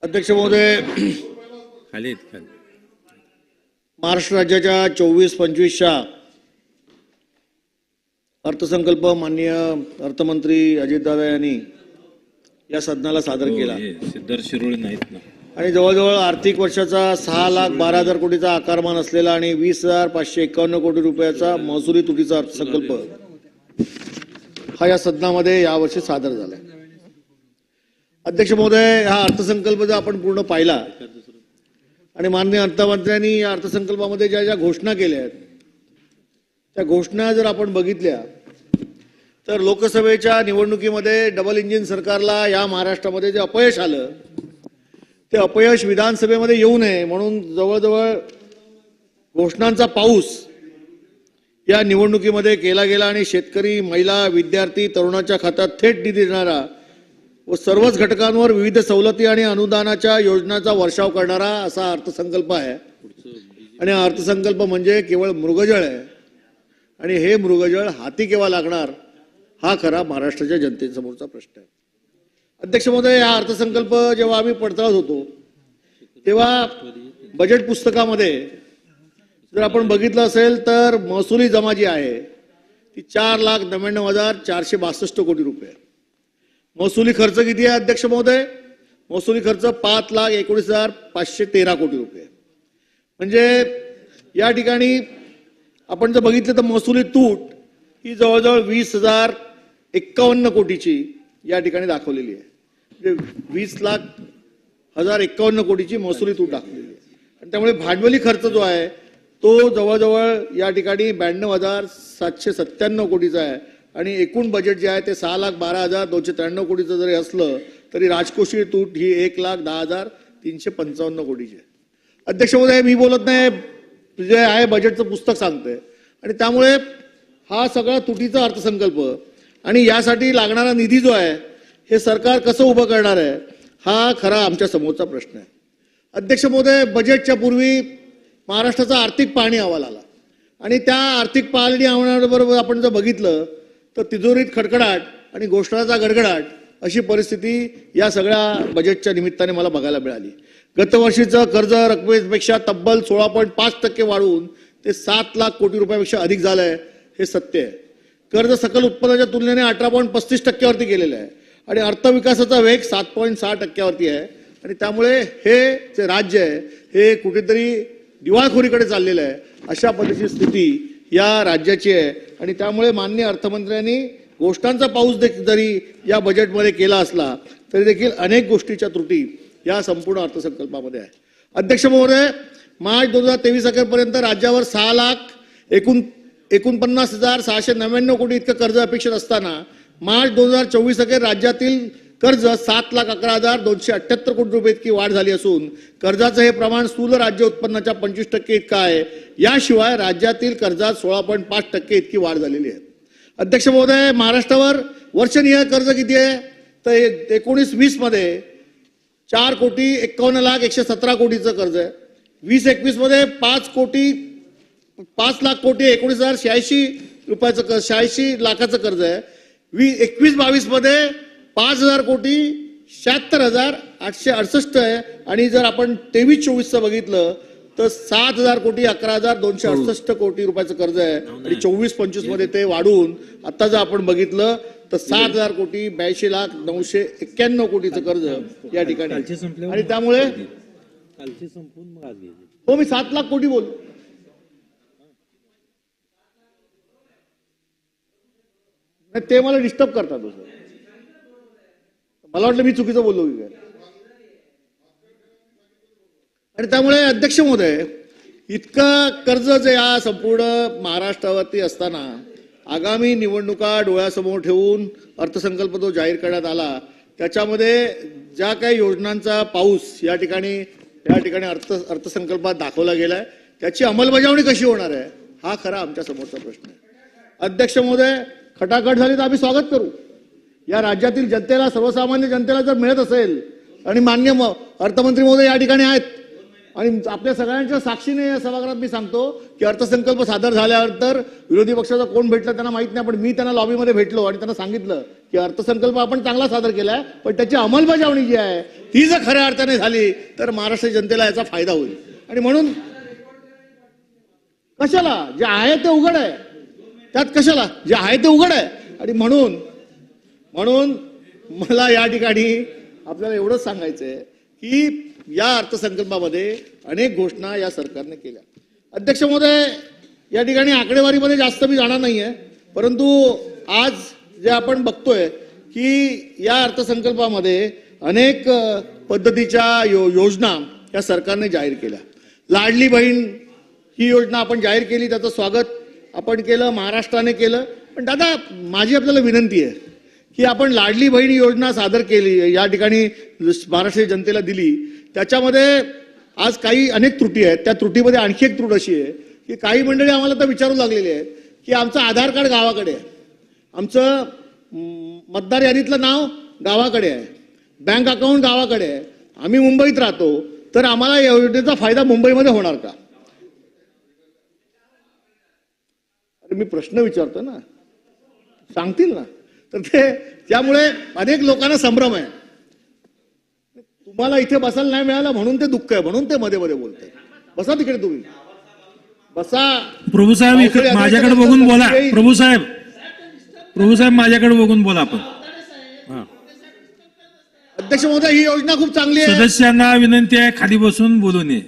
अध्यक्ष महोदय, महाराष्ट्र राज्याच्या 24-25च्या अर्थसंकल्प माननीय अर्थमंत्री अजितदादा यांनी या सदनाला सादर केला आणि जवळजवळ आर्थिक वर्षाचा 6,12,000 कोटीचा आकारमान असलेला आणि 20,551 कोटी रुपयाचा महसुली तुटीचा अर्थसंकल्प हा या सदनामध्ये यावर्षी सादर झाला. अध्यक्ष महोदय, हा अर्थसंकल्प जर आपण पूर्ण पाहिला आणि माननीय अर्थमंत्र्यांनी या अर्थसंकल्पामध्ये ज्या ज्या घोषणा केल्या आहेत त्या घोषणा जर आपण बघितल्या तर लोकसभेच्या निवडणुकीमध्ये डबल इंजिन सरकारला या महाराष्ट्रामध्ये जे अपयश आलं ते अपयश विधानसभेमध्ये येऊ नये म्हणून जवळजवळ घोषणांचा पाऊस या निवडणुकीमध्ये केला गेला आणि शेतकरी, महिला, विद्यार्थी, तरुणाच्या खात्यात थेट निधी देणारा व सर्वच घटकांवर विविध सवलती आणि अनुदानाच्या योजनांचा वर्षाव करणारा असा अर्थसंकल्प आहे. आणि हा अर्थसंकल्प म्हणजे केवळ मृगजळ आहे आणि हे मृगजळ हाती केव्हा लागणार हा खरा महाराष्ट्राच्या जनतेसमोरचा प्रश्न आहे. अध्यक्ष महोदय, हा अर्थसंकल्प जेव्हा आम्ही पडताळत होतो तेव्हा बजेट पुस्तकामध्ये जर आपण बघितलं असेल तर महसुली जमा जी आहे ती 4,99,462 कोटी रुपये. महसुली खर्च किती आहे अध्यक्ष महोदय? महसुली खर्च 5,19,513 कोटी रुपये. म्हणजे या ठिकाणी आपण जर बघितलं तर महसुली तूट ही जवळजवळ 20,051 कोटीची या ठिकाणी दाखवलेली आहे. म्हणजे 20,01,051 कोटीची महसुली तूट दाखवलेली आहे. आणि त्यामुळे भांडवली खर्च जो आहे तो जवळजवळ या ठिकाणी 92,797 कोटीचा आहे आणि एकूण बजेट जे आहे ते 6,12,293 कोटीचं जरी असलं तरी राजकोषीय तूट ही 1,10,355 कोटीची आहे. अध्यक्ष महोदय, मी बोलत नाही, जे आहे बजेटचं पुस्तक सांगतंय आणि त्यामुळे हा सगळा तुटीचा अर्थसंकल्प आणि यासाठी लागणारा निधी जो आहे हे सरकार कसं उभं करणार आहे हा खरा आमच्या समोरचा प्रश्न आहे. अध्यक्ष महोदय, बजेटच्या पूर्वी महाराष्ट्राचा आर्थिक पाहणी अहवाल आला आणि त्या आर्थिक पाहणी अहवालाबरोबर आपण जर बघितलं तर तिजोरीत खडखडाट आणि घोषणाचा गडगडाट अशी परिस्थिती या सगळ्या बजेटच्या निमित्ताने मला बघायला मिळाली. गतवर्षीचं कर्ज रकमेपेक्षा तब्बल 16.5% वाढवून ते 7 लाख कोटी रुपयापेक्षा अधिक झालंय हे सत्य आहे. कर्ज सकल उत्पन्नाच्या तुलनेने 18.35% गेलेलं आहे आणि अर्थविकासाचा वेग 7.6% आहे आणि त्यामुळे हे जे राज्य आहे हे कुठेतरी दिवाळखोरीकडे चाललेलं आहे अशा पद्धतीची स्थिती या राज्याची आहे. आणि त्यामुळे माननीय अर्थमंत्र्यांनी घोषणांचा पाऊस जरी या बजेटमध्ये केला असला तरी देखील अनेक गोष्टीच्या त्रुटी या संपूर्ण अर्थसंकल्पामध्ये आहे. अध्यक्ष महोदय, मार्च 2023 अखेरपर्यंत राज्यावर 6,49,699 कोटी इतकं कर्ज अपेक्षित असताना मार्च 2024 अखेर राज्यातील कर्ज 7,11,278 कोटी रुपये इतकी वाढ झाली असून कर्जाचं हे प्रमाण स्थूल राज्य उत्पन्नाच्या 25% इतकं आहे. याशिवाय राज्यातील कर्जात 16.5% इतकी वाढ झालेली आहे. अध्यक्ष महोदय, महाराष्ट्रावर वर्षनिहाय कर्ज किती आहे तर 19-20 मध्ये 4,51,01,17 कोटीचं कर्ज आहे. 20-21 मध्ये 5 लाख कोटी 19,086 रुपयाचं 86 लाखाचं कर्ज आहे. 21-22 मध्ये 5,000 कोटी 76,868 आहे आणि जर आपण 23-24चं बघितलं तर 7,000 कोटी 11,268 कोटी रुपयाचं कर्ज आहे आणि 24-25 मध्ये ते वाढून आता जर आपण बघितलं तर 7,000 कोटी 82,991 कोटीचं कर्ज या ठिकाणी. आणि त्यामुळे हो, मी 7 लाख कोटी बोललो. ते मला डिस्टर्ब करतात. मला वाटलं मी चुकीचं बोललो की काय. आणि त्यामुळे अध्यक्ष महोदय, इतकं कर्ज जे या संपूर्ण महाराष्ट्रावरती असताना आगामी निवडणुका डोळ्यासमोर ठेवून अर्थसंकल्प जो जाहीर करण्यात आला त्याच्यामध्ये ज्या काही योजनांचा पाऊस या ठिकाणी अर्थसंकल्पात दाखवला गेलाय त्याची अंमलबजावणी कशी होणार आहे हा खरा आमच्या समोरचा प्रश्न आहे. अध्यक्ष महोदय, खटाखट झाली तर आम्ही स्वागत करू. या राज्यातील जनतेला, सर्वसामान्य जनतेला जर मिळत असेल आणि माननीय अर्थमंत्री महोदय या ठिकाणी आहेत आणि आपल्या सगळ्यांच्या साक्षीने या सभागृहात मी सांगतो की अर्थसंकल्प सादर झाल्यानंतर विरोधी पक्षाचा कोण भेटला त्यांना माहित नाही, पण मी त्यांना लॉबीमध्ये भेटलो आणि त्यांना सांगितलं की अर्थसंकल्प आपण चांगला सादर केलाय, पण त्याची अंमलबजावणी जी आहे ती जर खऱ्या अर्थाने झाली तर महाराष्ट्र जनतेला याचा फायदा होईल. आणि म्हणून कशाला जे आहे ते उघड आहे, त्यात कशाला जे आहे ते उघड आहे. आणि म्हणून मला या ठिकाणी आपल्याला एवढंच सांगायचंय की या अर्थसंकल्पामध्ये अनेक घोषणा या सरकारने केल्या. अध्यक्ष महोदय, या ठिकाणी आकडेवारीमध्ये जास्त मी जाणार नाहीये, परंतु आज जे आपण बघतोय की या अर्थसंकल्पामध्ये अनेक पद्धतीच्या योजना या सरकारने जाहीर केल्या. लाडली बहीण ही योजना आपण जाहीर केली, त्याचं स्वागत आपण केलं, महाराष्ट्राने केलं. पण दादा, माझी आपल्याला विनंती आहे की आपण लाडली बहीण योजना सादर केली, या ठिकाणी महाराष्ट्र जनतेला दिली, त्याच्यामध्ये आज काही अनेक त्रुटी आहेत. त्या त्रुटीमध्ये आणखी एक त्रुट अशी आहे की काही मंडळी आम्हाला तर विचारू लागलेली आहेत की आमचं आधार कार्ड गावाकडे आहे, आमचं मतदार यादीतलं नाव गावाकडे आहे, बँक अकाउंट गावाकडे आहे, आम्ही मुंबईत राहतो, तर आम्हाला या योजनेचा फायदा मुंबईमध्ये होणार का? अरे मी प्रश्न विचारतो ना, सांगतील ना. तर त्यामुळे अनेक लोकांना संभ्रम आहे. तुम्हाला इथे बसायला नाही मिळालं म्हणून ते दुःख आहे, म्हणून ते मध्ये मध्ये बोलते. बसा तिकडे, तुम्ही बसा. प्रभू साहेब माझ्याकडे बघून बोला. प्रभू साहेब माझ्याकडे बघून बोला. आपण अध्यक्ष महोदय, ही योजना खूप चांगली आहे. सदस्यांना विनंती आहे खाली बसून बोलू नये.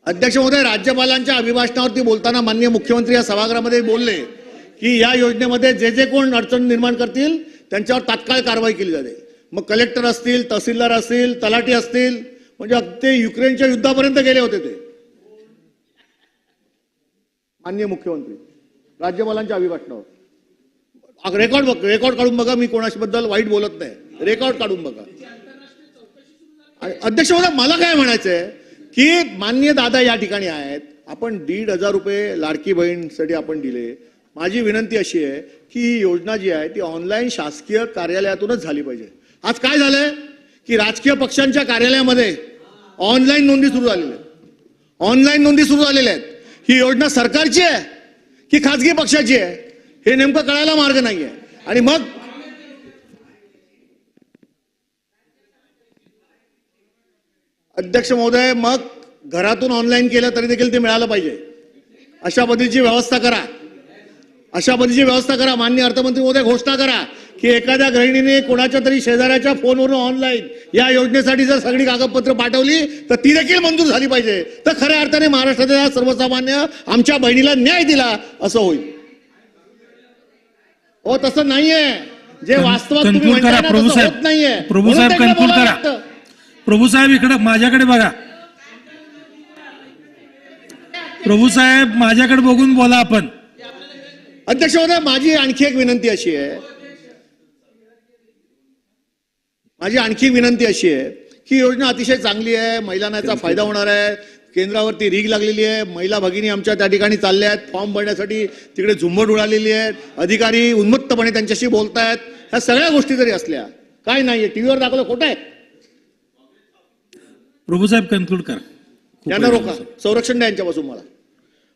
अध्यक्ष महोदय, राज्यपालांच्या अभिभाषणावरती बोलताना माननीय मुख्यमंत्री या सभागृहामध्ये बोलले की या योजनेमध्ये जे जे कोण अडचण निर्माण करतील त्यांच्यावर तात्काळ कारवाई केली जाते. मग कलेक्टर असतील, तहसीलदार असतील, तलाठी असतील, म्हणजे ते युक्रेनच्या युद्धापर्यंत गेले होते ते. माननीय मुख्यमंत्री राज्यपालांच्या अभिभाषणावर रेकॉर्ड काढून बघा. मी कोणाबद्दल वाईट बोलत नाही, रेकॉर्ड काढून बघा. अध्यक्ष महोदय, मला काय म्हणायचंय की माननीय दादा या ठिकाणी आहेत, आपण 1,500 रुपये लाडकी बहीणसाठी आपण दिले. माझी विनंती अशी आहे की ही योजना जी आहे ती ऑनलाईन शासकीय कार्यालयातूनच झाली पाहिजे. आज काय झालंय की राजकीय पक्षांच्या कार्यालयामध्ये ऑनलाईन नोंदी सुरू झालेल्या आहेत. ही योजना सरकारची आहे की खासगी पक्षाची आहे हे नेमकं कळायला मार्ग नाहीये. आणि मग अध्यक्ष महोदय, मग घरातून ऑनलाईन केलं तरी देखील ते मिळालं पाहिजे. अशा पद्धतीची व्यवस्था करा. माननीय अर्थमंत्री महोदय, घोषणा करा की एखाद्या गृहिणीने कोणाच्या तरी शेजाऱ्याच्या फोनवरून ऑनलाईन या योजनेसाठी जर सगळी कागदपत्र पाठवली तर ती देखील मंजूर झाली पाहिजे. तर खऱ्या अर्थाने महाराष्ट्राच्या सर्वसामान्य आमच्या बहिणीला न्याय दिला असं होईल. हो, तसं नाहीये. जे वास्तवात तुम्ही म्हणताय ना तसं होत नाहीये. प्रभू साहेब कन्क्लूड करा. प्रभू साहेब इकडे माझ्याकडे बघा. प्रभू साहेब माझ्याकडे बघून बोला. आपण अध्यक्ष महोदय, माझी आणखी एक विनंती अशी आहे की योजना अतिशय चांगली आहे, महिलांना याचा फायदा होणार आहे. केंद्रावरती रीग लागलेली आहे, महिला भगिनी आमच्या त्या ठिकाणी चालल्या आहेत, फॉर्म भरण्यासाठी तिकडे झुंबड उडालेली आहे, अधिकारी उन्मत्तपणे त्यांच्याशी बोलतायत. ह्या सगळ्या गोष्टी जरी असल्या, काय नाहीये, टीव्हीवर दाखवलं खोटं आहे. प्रभू साहेब कन्क्लूड करा. त्यांना रोका, संरक्षण द्या यांच्यापासून. मला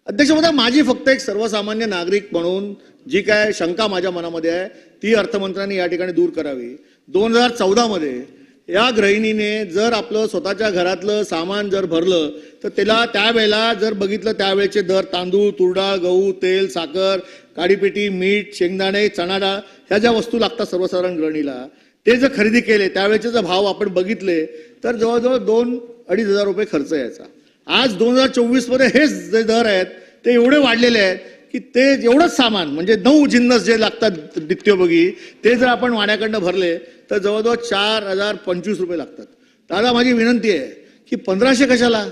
अध्यक्ष महोदय, माझी फक्त एक सर्वसामान्य नागरिक म्हणून जी काय शंका माझ्या मनामध्ये आहे ती अर्थमंत्र्यांनी या ठिकाणी दूर करावी. 2014 मध्ये या गृहिणीने जर आपलं स्वतःच्या घरातलं सामान जर भरलं तर त्याला त्यावेळेला जर बघितलं त्यावेळेचे दर, तांदूळ, तुरडाळ, गहू, तेल, साखर, काडीपेटी, मीठ, शेंगदाणे, चणा डाळ ह्या ज्या वस्तू लागतात सर्वसाधारण गृहिणीला, ते जर खरेदी केले त्यावेळेचे जर भाव आपण बघितले तर जवळजवळ 2-2.5 हजार रुपये खर्च यायचा. आज 2024 मध्ये हेच जे दर आहेत ते एवढे वाढलेले आहेत की ते एवढंच सामान म्हणजे 9 जिन्नस जे लागतात नित्योपयोगी ते जर आपण वाड्याकडनं भरले तर जवळजवळ 4,025 रुपये लागतात. दादा, माझी विनंती आहे की 1,500 कशाला,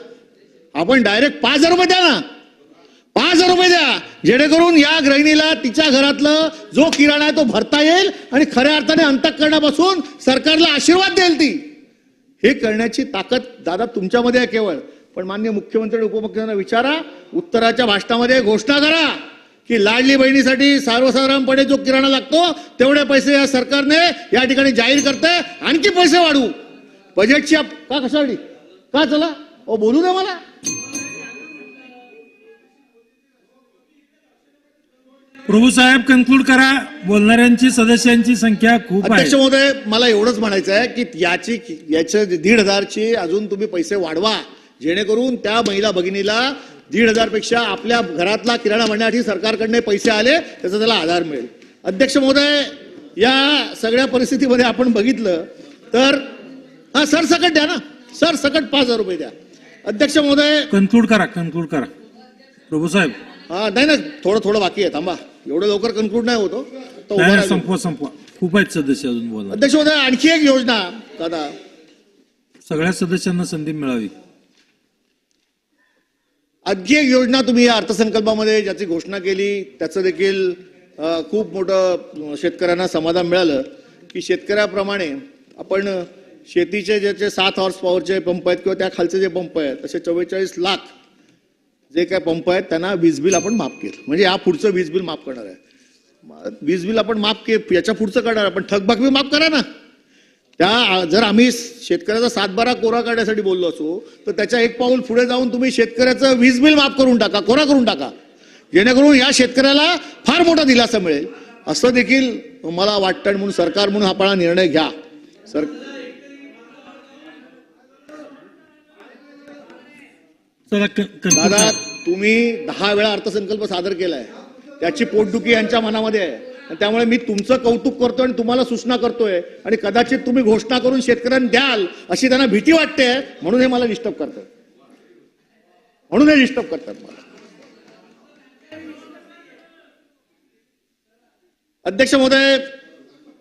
आपण डायरेक्ट 5,000 रुपये द्या ना. 5,000 रुपये द्या, जेणेकरून या गृहिणीला तिच्या घरातलं जो किराणा आहे तो भरता येईल आणि खऱ्या अर्थाने अंतःकरणापासून सरकारला आशीर्वाद देईल ती. हे करण्याची ताकद दादा तुमच्यामध्ये आहे केवळ. पण माननीय मुख्यमंत्री आणि उपमुख्यमंत्र्यांना विचारा, उत्तराच्या भाषणामध्ये घोषणा करा की लाडली बहिणीसाठी सर्वसाधारणपणे जो किराणा लागतो तेवढे पैसे या सरकारने या ठिकाणी जाहीर करते. आणखी पैसे वाढवू. बजेटची का कशासाठी का चला बोलू दे मला. प्रभू साहेब कन्क्लूड करा. बोलणाऱ्यांची सदस्यांची संख्या खूप आहे. अध्यक्ष महोदय, मला एवढंच म्हणायचं आहे की याच्या 1,500ची अजून तुम्ही पैसे वाढवा, जेणेकरून त्या महिला भगिनीला 1,500 पेक्षा आपल्या घरातला किराणा भरण्यासाठी सरकारकडनं पैसे आले त्याचा त्याला आधार मिळेल. अध्यक्ष महोदय, या सगळ्या परिस्थितीमध्ये आपण बघितलं तर सरसकट द्या ना, सरसकट 5,000 रुपये द्या. अध्यक्ष महोदय, कन्क्लूड करा. प्रभू साहेब नाही ना, थोडं बाकी आहे, थांबा. एवढं लवकर कन्क्लूड नाही होतो तर उभा राहा. संपवा. खूप आहेत सदस्य अजून बोलणार. अध्यक्ष महोदय, आणखी एक योजना दादा, सगळ्या सदस्यांना संधी मिळावी. आणखी एक योजना तुम्ही या अर्थसंकल्पामध्ये ज्याची घोषणा केली त्याचं देखील खूप मोठं शेतकऱ्यांना समाधान मिळालं की शेतकऱ्याप्रमाणे आपण शेतीचे ज्याचे 7 हॉर्स पॉवरचे पंप आहेत किंवा त्या खालचे जे पंप आहेत तसे 44 लाख जे काय पंप आहेत त्यांना वीज बिल आपण माफ केलं. म्हणजे या पुढचं वीज बिल माफ करणार आहे. वीज बिल आपण माफ केलं, याच्या पुढचं करणार, पण थकबाकी माफ करा ना. त्या जर आम्ही शेतकऱ्याचा 7/12 कोरा काढण्यासाठी बोललो असो तर त्याच्या एक पाऊल पुढे जाऊन तुम्ही शेतकऱ्याचं वीज बिल माफ करून टाका, कोरा करून टाका, जेणेकरून या शेतकऱ्याला फार मोठा दिलासा मिळेल असं देखील मला वाटतं. म्हणून सरकार म्हणून आपण निर्णय घ्या. दादा, तुम्ही 10 वेळा अर्थसंकल्प सादर केलाय, त्याची पोटदुखी यांच्या मनामध्ये आहे. त्यामुळे मी तुमचं कौतुक करतोय आणि तुम्हाला सूचना करतोय आणि कदाचित तुम्ही घोषणा करून शेतकऱ्यांना द्याल अशी त्यांना भीती वाटते, म्हणून हे मला डिस्टर्ब करतात, मला. अध्यक्ष महोदय,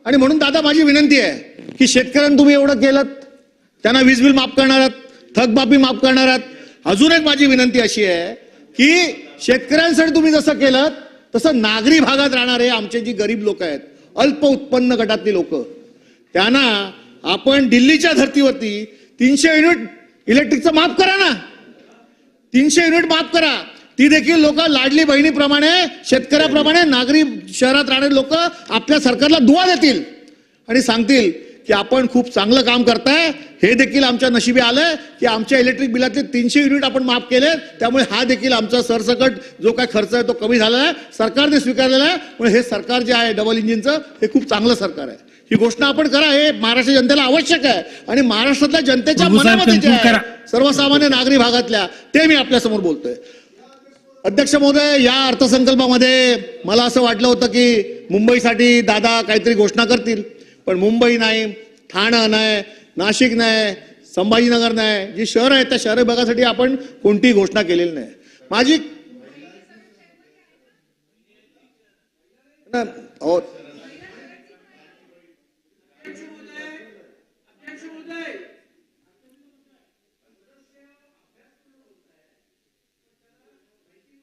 आणि म्हणून दादा माझी विनंती आहे की शेतकऱ्यांना तुम्ही एवढं केलं, त्यांना वीज बिल माफ करणार आहात, थकबाकी माफ करणार आहात. अजून एक माझी विनंती अशी आहे की शेतकऱ्यांसाठी तुम्ही जसं केलं तसं नागरी भागात राहणारे आमचे जी गरीब लोक आहेत, अल्प उत्पन्न गटातली लोक, त्यांना आपण दिल्लीच्या धर्तीवरती 300 युनिट इलेक्ट्रिकचं माफ करा ना, 300 युनिट माफ करा. ती देखील लोक लाडली बहिणीप्रमाणे, शेतकऱ्याप्रमाणे नागरी शहरात राहणारे लोक आपल्या सरकारला दुवा देतील आणि सांगतील की आपण खूप चांगलं काम करताय. हे देखील आमच्या नशिबी आलंय की आमच्या इलेक्ट्रिक बिलातले 300 युनिट आपण माफ केले, त्यामुळे हा देखील आमचा सरसकट जो काय खर्च आहे तो कमी झाला आहे, सरकारने स्वीकारलेला आहे. म्हणून हे सरकार जे आहे डबल इंजिनचं, हे खूप चांगलं सरकार आहे. ही घोषणा आपण करा, हे महाराष्ट्र जनतेला आवश्यक आहे आणि महाराष्ट्रातल्या जनतेच्या मनामध्ये जे आहे, सर्वसामान्य नागरी भागातल्या, ते मी आपल्या समोर बोलतोय. अध्यक्ष महोदय, या अर्थसंकल्पामध्ये मला असं वाटलं होतं की मुंबईसाठी दादा काहीतरी घोषणा करतील, पण मुंबई नाही, ठाणा नाही, नाशिक नाही, संभाजीनगर नाही, जी शहर आहेत त्या शहर विभागासाठी आपण कोणतीही घोषणा केलेली नाही. माझी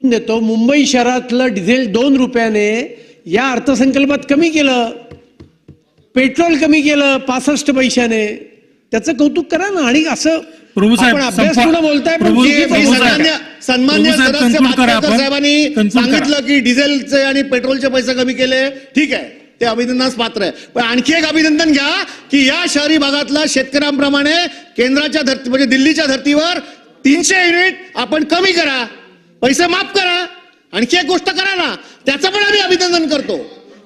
देतो. मुंबई शहरातलं डिझेल 2 रुपयाने या अर्थसंकल्पात कमी केलं, पेट्रोल कमी केलं 65 पैशाने. त्याचं कौतुक करा ना. आणि असं प्रभू साहेब, आपण अभ्यासपूर्ण बोलताय, सन्मान्य साहेबांनी सांगितलं की डिझेलचे आणि पेट्रोलचे पैसे कमी केले, ठीक आहे, ते अभिनंदनास पात्र आहे. पण आणखी एक अभिनंदन घ्या की या शहरी भागातला शेतकऱ्यांप्रमाणे केंद्राच्या धर्ती म्हणजे दिल्लीच्या धर्तीवर 300 युनिट आपण कमी करा, पैसे माफ करा. आणखी एक गोष्ट करा ना, त्याचं पण आम्ही अभिनंदन करतो,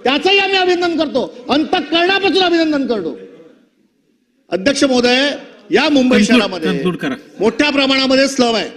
त्याचंही आम्ही अभिनंदन करतो, अंतःकरणापासून अभिनंदन करतो. अध्यक्ष महोदय, या मुंबई शहरामध्ये मोठ्या प्रमाणामध्ये स्लब आहे.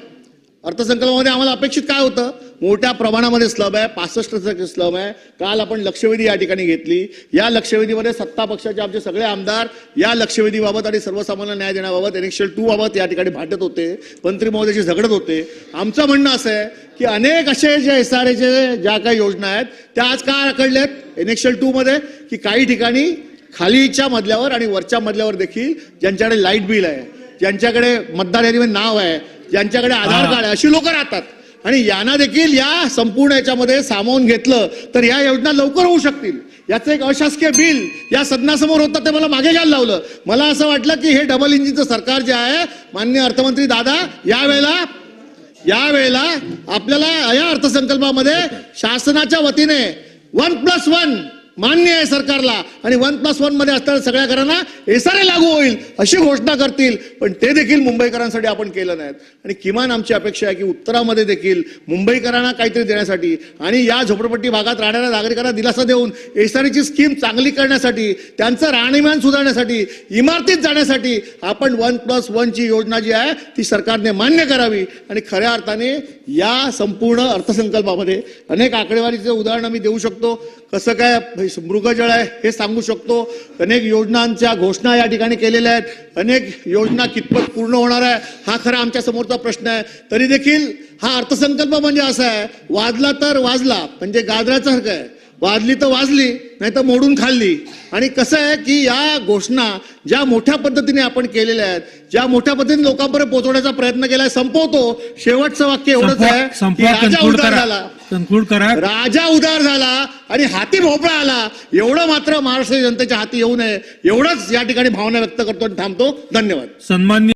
अर्थसंकल्पामध्ये आम्हाला अपेक्षित काय होतं, मोठ्या प्रमाणामध्ये स्लब आहे, 65% स्लब आहे. काल आपण लक्षवेधी या ठिकाणी घेतली. या लक्षवेधीमध्ये सत्ता पक्षाचे आमचे सगळे आमदार या लक्षवेधीबाबत आणि सर्वसामान्य न्याय देण्याबाबत एनेक्शल 2 बाबत या ठिकाणी भांडत होते, मंत्री महोदयाशी झगडत होते. आमचं म्हणणं असं आहे की अनेक असे जे SRAचे ज्या काही योजना आहेत त्या आज का रखडल्यात एनेक्शल 2 मध्ये, की काही ठिकाणी खालीच्या मजल्यावर आणि वरच्या मजल्यावर देखील ज्यांच्याकडे लाईट बिल आहे, ज्यांच्याकडे मतदार यादीमध्ये नाव आहे, ज्यांच्याकडे आधार कार्ड आहे, अशी लोक राहतात. आणि यांना देखील या संपूर्ण याच्यामध्ये सामावून घेतलं तर या योजना लवकर होऊ शकतील. याचं एक अशासकीय बिल या सदनासमोर होतं, ते मला मागे घ्यायला लावलं. मला असं वाटलं की हे डबल इंजिनचं सरकार जे आहे, माननीय अर्थमंत्री दादा, यावेळेला आपल्याला या अर्थसंकल्पामध्ये शासनाच्या वतीने 1+1 मान्य आहे सरकारला आणि 1+1 मध्ये असताना सगळ्या घरांना एसआरए लागू होईल अशी घोषणा करतील, पण ते देखील मुंबईकरांसाठी आपण केलं नाहीत. आणि किमान आमची अपेक्षा आहे की उत्तरामध्ये देखील मुंबईकरांना काहीतरी देण्यासाठी आणि या झोपडपट्टी भागात राहणाऱ्या नागरिकांना दिलासा देऊन एसआरएची स्कीम चांगली करण्यासाठी, त्यांचं राहणीमान सुधारण्यासाठी, इमारतीत जाण्यासाठी आपण 1+1 ची योजना जी आहे ती सरकारने मान्य करावी. आणि खऱ्या अर्थाने या संपूर्ण अर्थसंकल्पामध्ये अनेक आकडेवारीचे उदाहरण आम्ही देऊ शकतो. कसं काय मृगजळ आहे हे सांगू शकतो. अनेक योजनांच्या घोषणा या ठिकाणी केलेल्या आहेत. अनेक योजना कितपत पूर्ण होणार आहे हा खरा आमच्या समोरचा प्रश्न आहे. तरी देखील हा अर्थसंकल्प म्हणजे असा आहे, वाजला तर वाजला म्हणजे गाजरासारखं आहे, वाजली तर वाजली नाही तर मोडून खाल्ली. आणि कसं आहे की या घोषणा ज्या मोठ्या पद्धतीने आपण केलेल्या आहेत, ज्या मोठ्या पद्धतीने लोकांपर्यंत पोहोचवण्याचा प्रयत्न केलाय, संपवतो. शेवटचं वाक्य एवढंच आहे की राजा उदार झाला, कन्क्लूड करा. राजा उदार झाला आणि हाती भोपळा आला, एवढं मात्र महाराष्ट्र जनतेच्या हाती येऊ नये एवढंच या ठिकाणी भावना व्यक्त करतो आणि थांबतो. धन्यवाद. सन्माननीय